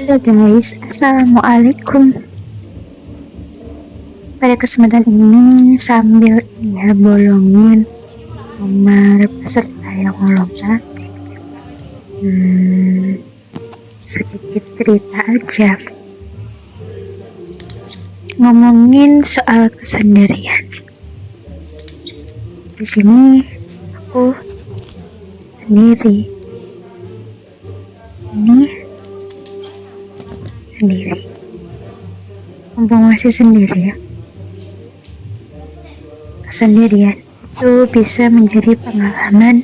Halo guys, Assalamualaikum. Pada kesempatan ini sambil bolongin nomor peserta yang lomba, sedikit cerita aja. Ngomongin soal kesendirian. Di sini aku sendiri. Sendiri. Mumpung masih sendiri ya. Kesendirian itu bisa menjadi pengalaman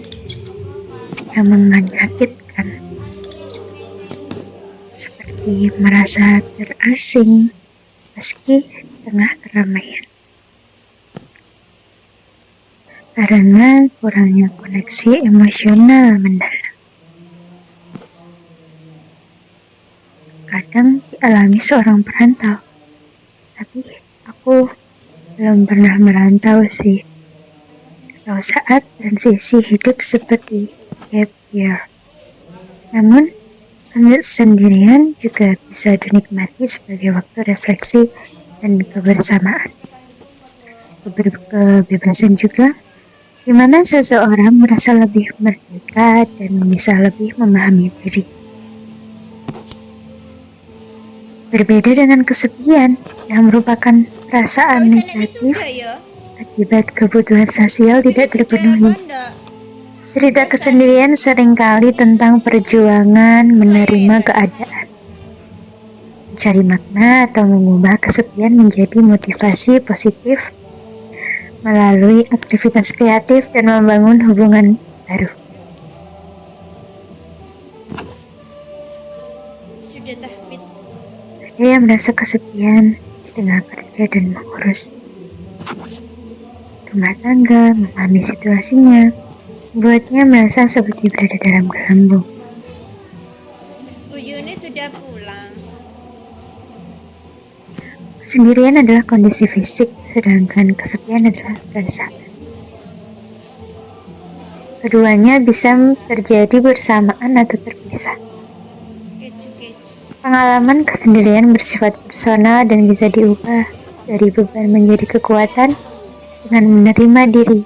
yang menyakitkan, seperti merasa terasing meski tengah keramaian, karena kurangnya koneksi emosional mendalam. Kadang dialami seorang perantau, tapi aku belum pernah merantau sih. Atau saat transisi hidup seperti gap year. Namun, kesendirian juga bisa dinikmati sebagai waktu refleksi dan kebersamaan. Kebebasan juga, di mana seseorang merasa lebih merdeka dan bisa lebih memahami diri. Berbeda dengan kesepian yang merupakan perasaan negatif akibat kebutuhan sosial tidak terpenuhi. Cerita kesendirian seringkali tentang perjuangan menerima keadaan, mencari makna atau mengubah kesepian menjadi motivasi positif melalui aktivitas kreatif dan membangun hubungan baru. Ada yang merasa kesepian di tengah kerja dan mengurus rumah tangga, memahami situasinya, membuatnya merasa seperti berada dalam gelembung. Bu Yuni sudah pulang. Kesendirian adalah kondisi fisik, sedangkan kesepian adalah perasaan. Keduanya bisa terjadi bersamaan atau terpisah. Pengalaman kesendirian bersifat personal dan bisa diubah dari beban menjadi kekuatan dengan menerima diri,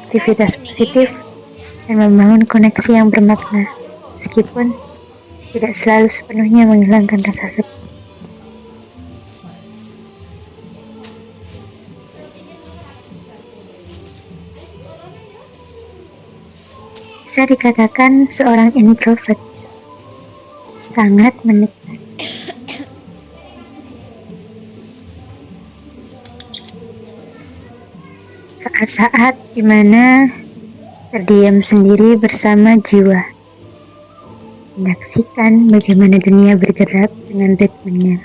aktivitas positif, dan membangun koneksi yang bermakna, meskipun tidak selalu sepenuhnya menghilangkan rasa sepi. Bisa dikatakan seorang introvert sangat menikmati saat-saat dimana terdiam sendiri bersama jiwa, menyaksikan bagaimana dunia bergerak dengan ritmenya,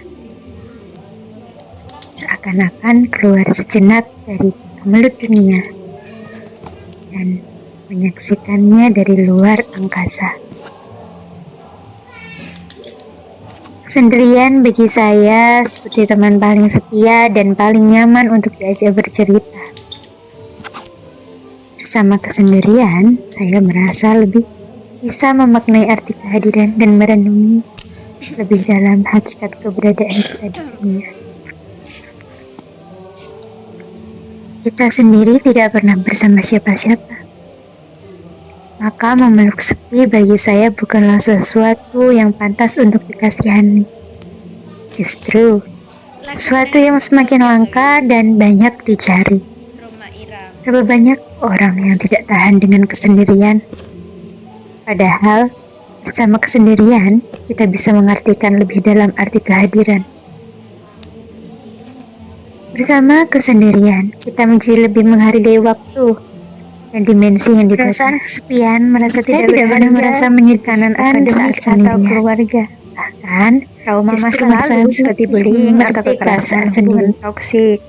seakan-akan keluar sejenak dari kemelut dunia dan menyaksikannya dari luar angkasa. Kesendirian bagi saya seperti teman paling setia dan paling nyaman untuk diajak bercerita. Bersama kesendirian, saya merasa lebih bisa memaknai arti kehadiran dan merenungi lebih dalam hakikat keberadaan kita di dunia. Kita sendiri tidak pernah bersama siapa-siapa. Maka memeluk sepi bagi saya bukanlah sesuatu yang pantas untuk dikasihani. Justru, sesuatu yang semakin langka dan banyak dicari. Berapa banyak orang yang tidak tahan dengan kesendirian. Padahal, bersama kesendirian, kita bisa mengartikan lebih dalam arti kehadiran. Bersama kesendirian, kita menjadi lebih menghargai waktu dan dimensi yang dirasakan. Kesepian, merasa tidak pernah merasa menyedihkan akademik atau keluarga. Bahkan, trauma masa lalu seperti bullying atau kekerasan sendiri toksik.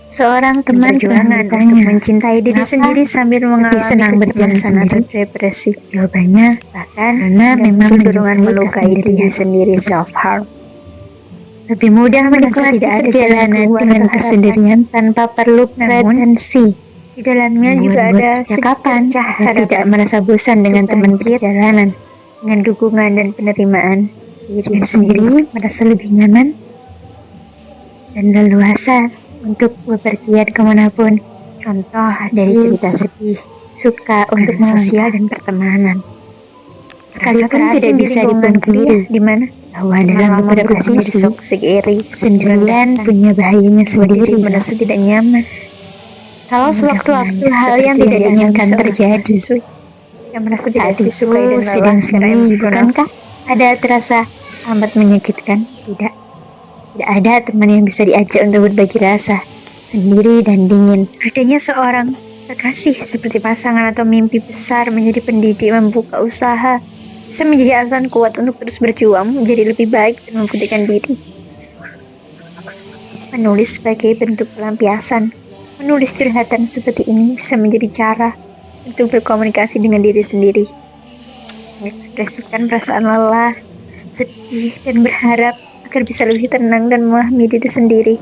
Seorang teman berjuangan untuk mencintai diri sendiri sambil mengalami senang berjalan atau depresi. Jawabannya, bahkan karena memang kecenderungan melukai diri sendiri, self-harm. Lebih mudah menikmati perjalanan dengan kesendirian tanpa perlu pretensi. Di dalamnya juga ada percakapan agar tidak merasa bosan dengan teman perjalanan, dengan dukungan dan penerimaan. diri sendiri merasa lebih nyaman dan leluasa untuk bepergian kemanapun. Contoh dari cerita sedih, suka untuk sosial dan pertemanan. Sekalipun tidak bisa dipungkiri di mana bahwa dalam beberapa sisi sendirian punya bahayanya sendiri, merasa tidak nyaman. Kalau sewaktu-waktu hal yang tidak diinginkan terjadi, yang merasa tidak disukai dan sedang sendiri, bukankah ada terasa amat menyakitkan? Tidak ada teman yang bisa diajak untuk berbagi rasa, sendiri dan dingin. Adanya seorang kekasih seperti pasangan atau mimpi besar menjadi pendidik, membuka usaha, bisa menjadi alasan kuat untuk terus berjuang menjadi lebih baik dan membuktikan diri. Menulis sebagai bentuk pelampiasan. Menulis curhatan seperti ini bisa menjadi cara untuk berkomunikasi dengan diri sendiri, mengekspresikan perasaan lelah, sedih, dan berharap agar bisa lebih tenang dan memahami diri sendiri.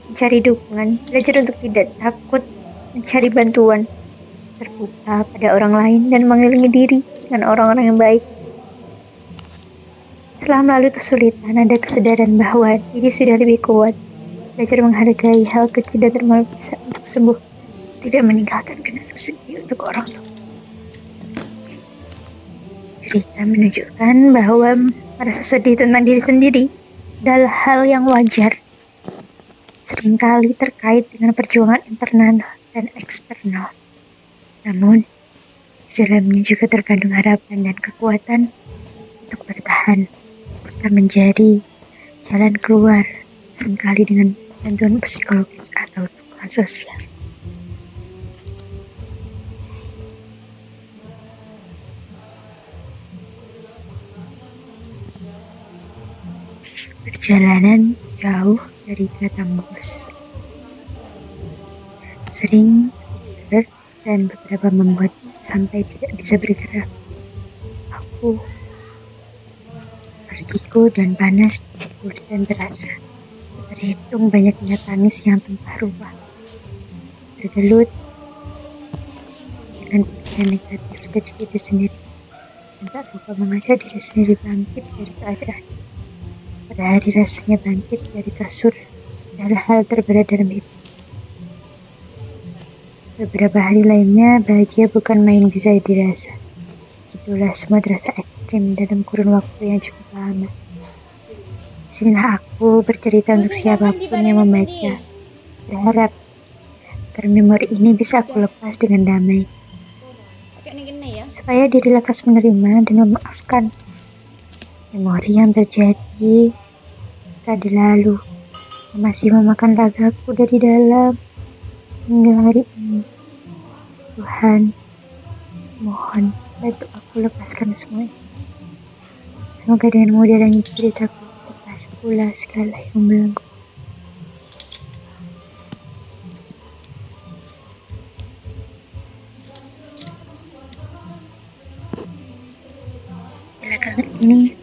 Mencari dukungan, belajar untuk tidak takut, mencari bantuan, terbuka pada orang lain, dan mengelilingi diri dengan orang-orang yang baik. Setelah melalui kesulitan, ada kesadaran bahwa diri sudah lebih kuat. Belajar menghargai hal kecil dan termal bisa untuk sembuh, tidak meninggalkan kenangan sedih untuk orang tua. Cerita menunjukkan bahwa merasa sedih tentang diri sendiri adalah hal yang wajar, seringkali terkait dengan perjuangan internal dan eksternal. Namun, di dalamnya juga terkandung harapan dan kekuatan untuk bertahan, bisa menjadi jalan keluar, seringkali dengan bantuan psikologis atau dukungan sosial. Perjalanan jauh dari kata bos, sering tidur dan beberapa membuat sampai tidak bisa bergerak. Aku vertigo dan panas di kulit dan terasa. Terhitung banyaknya tangis yang tumpah ruah, bergelut dengan pikiran negatif dari diri sendiri, dan tak lupa mengajak diri sendiri bangkit dari keadaan. Pada hari rasanya bangkit dari kasur adalah hal terberat dalam hidup. Beberapa hari lainnya bahagia bukan main bisa dirasa. Itulah semua terasa ekstrim dalam kurun waktu yang cukup lama. Disinilah aku bercerita untuk siapapun yang membaca, berharap agar memori ini bisa aku lepas dengan damai, supaya diri lekas menerima dan memaafkan memori yang terjadi tadi lalu, yang masih memakan ragaku dari dalam hingga hari ini. Tuhan, mohon bantu aku lepaskan semuanya. Semoga dengan mudahnya ceritaku lepas pula segala yang belenggu. Belakangan ini,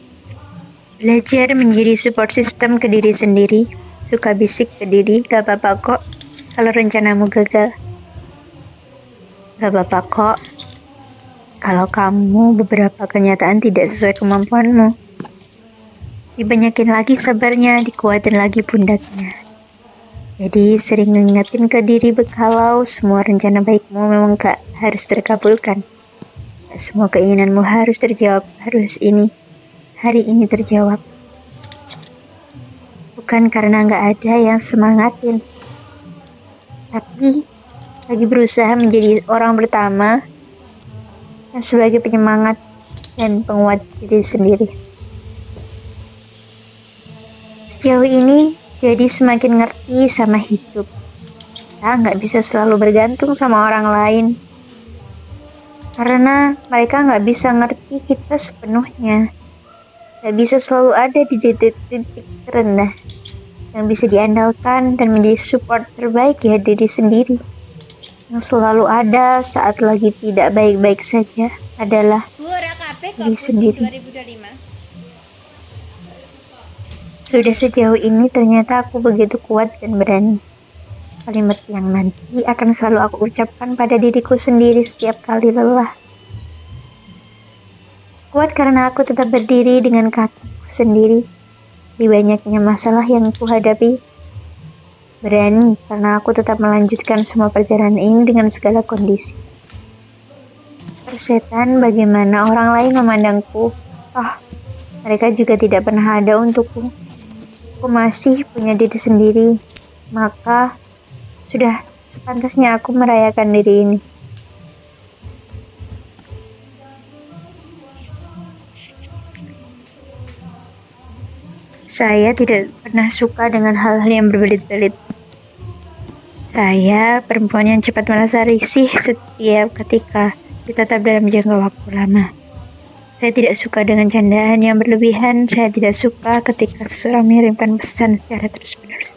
belajar menjadi support system ke diri sendiri. Suka bisik ke diri, gak apa-apa kok kalau rencanamu gagal. Gak apa-apa kok kalau kamu beberapa kenyataan tidak sesuai kemampuanmu. Dibanyakin lagi sabarnya, dikuatin lagi pundaknya. Jadi sering ngingetin ke diri kalau semua rencana baikmu memang gak harus terkabulkan. Gak semua keinginanmu harus terjawab, harus hari ini terjawab. Bukan karena gak ada yang semangatin, tapi lagi berusaha menjadi orang pertama yang sebagai penyemangat dan penguat diri sendiri. Sejauh ini jadi semakin ngerti sama hidup. Kita nggak bisa selalu bergantung sama orang lain, karena mereka nggak bisa ngerti kita sepenuhnya. Nggak bisa selalu ada di titik terendah yang bisa diandalkan dan menjadi support terbaik ya diri sendiri. Yang selalu ada saat lagi tidak baik-baik saja adalah diri sendiri. Sudah sejauh ini ternyata aku begitu kuat dan berani. Kalimat yang nanti akan selalu aku ucapkan pada diriku sendiri setiap kali lelah. Kuat karena aku tetap berdiri dengan kakiku sendiri di banyaknya masalah yang kuhadapi. Berani karena aku tetap melanjutkan semua perjalanan ini dengan segala kondisi. Persetan bagaimana orang lain memandangku. Mereka juga tidak pernah ada untukku. Aku masih punya diri sendiri. Maka sudah sepantasnya aku merayakan diri ini. Saya tidak pernah suka dengan hal-hal yang berbelit-belit. Saya perempuan yang cepat merasa risih setiap ketika ditatap dalam jangka waktu lama. Saya tidak suka dengan candaan yang berlebihan. Saya tidak suka ketika seseorang mengirimkan pesan secara terus-menerus.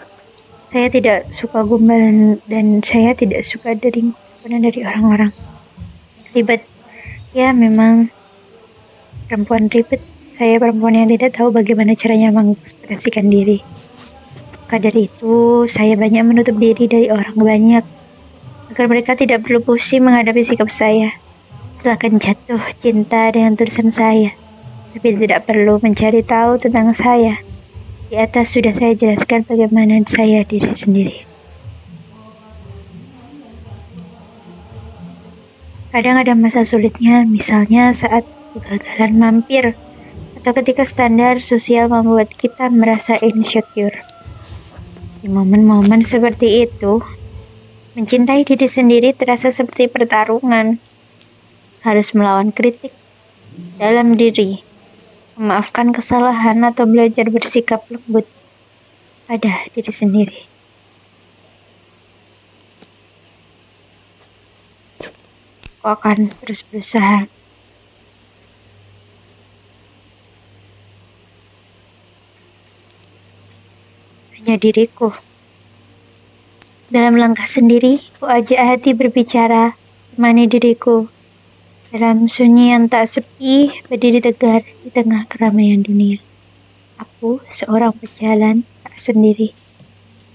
Saya tidak suka gombal dan saya tidak suka dari orang-orang. Ribet. Ya, memang perempuan ribet. Saya perempuan yang tidak tahu bagaimana caranya mengekspresikan diri. Maka dari itu, saya banyak menutup diri dari orang banyak agar mereka tidak perlu pusing menghadapi sikap saya. Silakan jatuh cinta dengan tulisan saya, tapi tidak perlu mencari tahu tentang saya. Di atas sudah saya jelaskan bagaimana saya diri sendiri. Kadang ada masa sulitnya, misalnya saat kegagalan mampir, atau ketika standar sosial membuat kita merasa insecure. Di momen-momen seperti itu, mencintai diri sendiri terasa seperti pertarungan. Harus melawan kritik dalam diri, memaafkan kesalahan atau belajar bersikap lembut pada diri sendiri. Aku akan terus berusaha. Hanya diriku. Dalam langkah sendiri, ku ajak hati berbicara, temani diriku. Dalam sunyi yang tak sepi, berdiri tegar di tengah keramaian dunia. Aku seorang pejalan tak sendiri.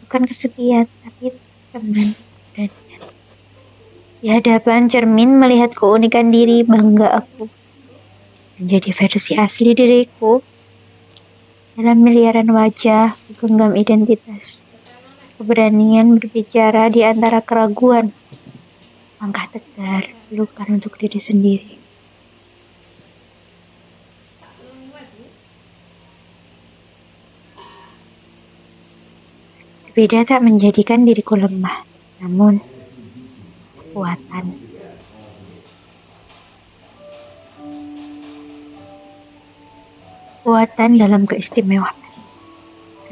Bukan kesepian, tapi teman dan di hadapan cermin melihat keunikan diri, bangga aku menjadi versi asli diriku. Dalam miliaran wajah, genggam identitas. Keberanian berbicara di antara keraguan. Langkah tegar, luka untuk diri sendiri. Berbeda tak menjadikan diriku lemah, namun kekuatan. Kekuatan dalam keistimewaan.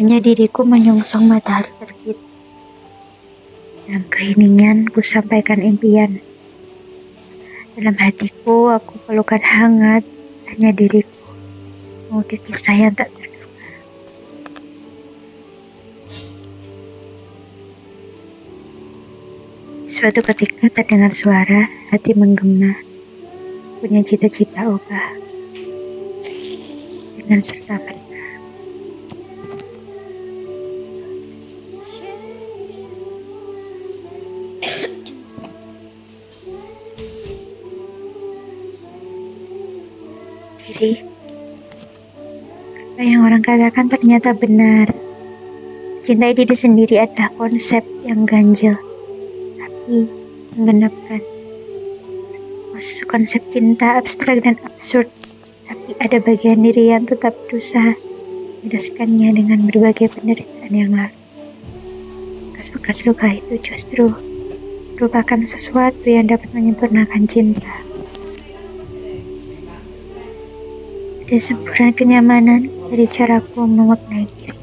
Hanya diriku menyongsong matahari terbit. Dalam keheningan ku sampaikan impian. Dalam hatiku aku pelukan hangat. Hanya diriku mengukir kisah yang tak terduga. Suatu ketika terdengar suara, hati menggema. Punya cita-cita ubah. Dengan serta-merta. Diri. Apa yang orang katakan ternyata benar. Cintai diri sendiri adalah konsep yang ganjil, tapi menggenapkan. Konsep cinta abstrak dan absurd, tapi ada bagian diri yang tetap berusaha menyelesaikannya dengan berbagai penderitaan yang lalu. Bekas-bekas luka itu justru merupakan sesuatu yang dapat menyempurnakan cinta. Ada semburan kenyamanan dari caraku memaknai diri.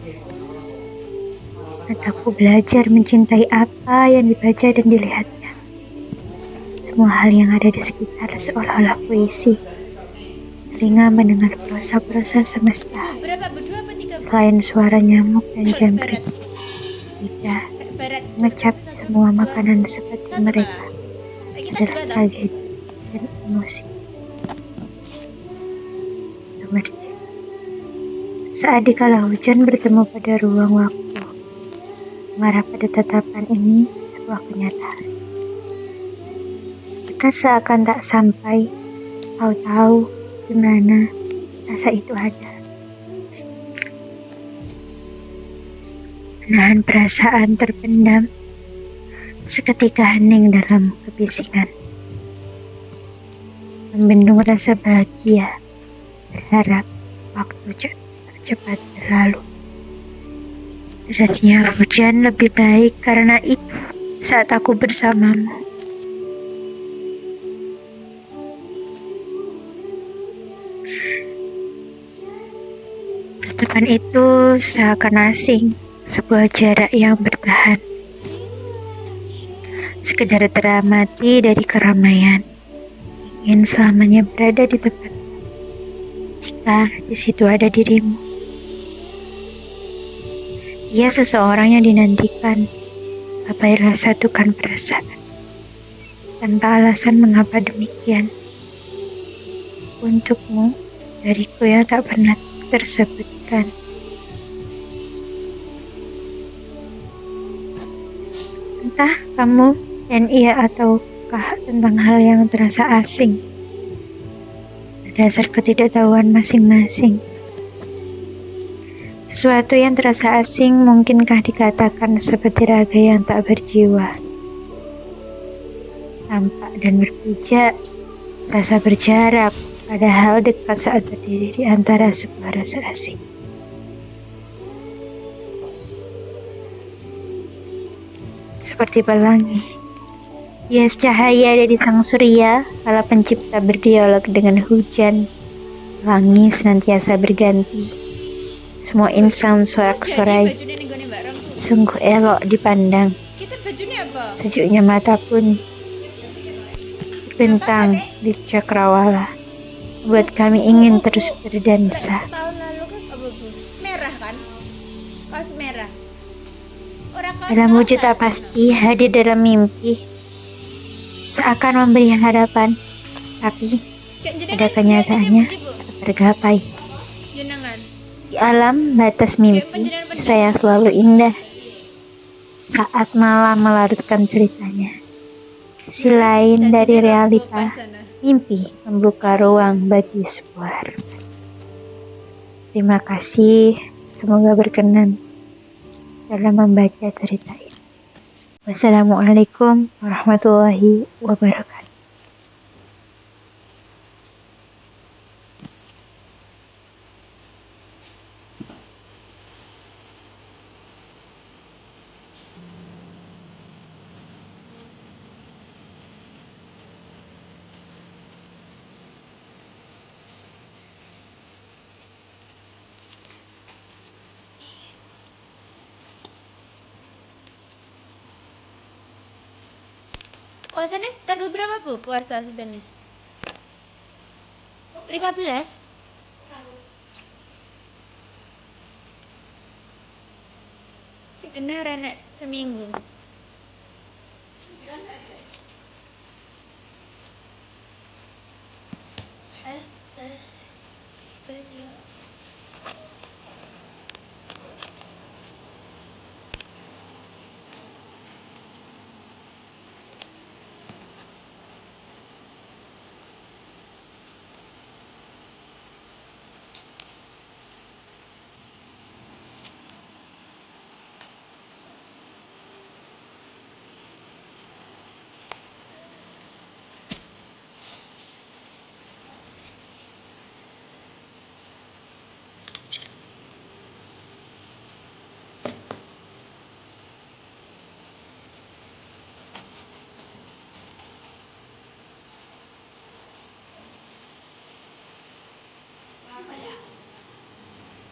Mataku belajar mencintai apa yang dibaca dan dilihatnya. Semua hal yang ada di sekitar seolah-olah puisi. Telinga mendengar prosa-prosa semesta. Selain suara nyamuk dan jangkrik, lidah mengecap semua makanan seperti mereka adalah tragedi dan emosi. Saat dikala hujan bertemu pada ruang waktu, mengarah pada tatapan ini sebuah kenyataan. Mereka seakan tak sampai, tahu-tahu di mana rasa itu ada. Menahan perasaan terpendam, seketika hening dalam kebisikan. Membendung rasa bahagia, berharap waktu cepat berlalu. Derasnya hujan lebih baik karena itu saat aku bersamamu. Tatapan itu seakan asing, sebuah jarak yang bertahan. Sekedar teramati dari keramaian, ingin selamanya berada di tempat. Jika di situ ada dirimu. Ia seseorang yang dinantikan, apa rasa satukan perasaan. Tanpa alasan mengapa demikian. Untukmu, dariku yang tak pernah tersebutkan. Entah kamu dan ia ataukah tentang hal yang terasa asing. Berdasar ketidaktahuan masing-masing. Sesuatu yang terasa asing mungkinkah dikatakan seperti raga yang tak berjiwa. Tampak dan berpijak, rasa berjarak, padahal dekat saat berdiri di antara sebuah rasa asing. Seperti pelangi, hias cahaya dari sang surya, kala pencipta berdialog dengan hujan. Pelangi senantiasa berganti, semua insan sorak-sorai, Bajune ning gone Mbak Rom tuh. sungguh elok dipandang. Kita bajune apa? Sejuknya mata pun bentang di cakrawala, buat kami ingin terus berdansa. Tahun lalu kan apa bu? Merah kan? Kaos merah. Ora kaos Dalam wujud kaosan. tak pasti hadir dalam mimpi, seakan memberi harapan, tapi pada kenyataannya tak tergapai. Jenengan. Di alam batas mimpi, saya selalu indah. Saat malam melarutkan ceritanya, sisi lain dari realita, mimpi membuka ruang bagi sebuah harapan. Terima kasih, semoga berkenan dalam membaca cerita ini. Wassalamualaikum warahmatullahi wabarakatuh. Puasanya tanggal berapa bu puasa sebenarnya? 15? Sebenarnya nek seminggu.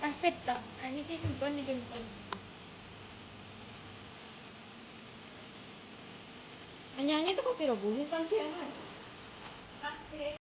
Perfect tak? Ini kan handphone ni handphone. Nyanyi tu kok kira busi sang siang kan?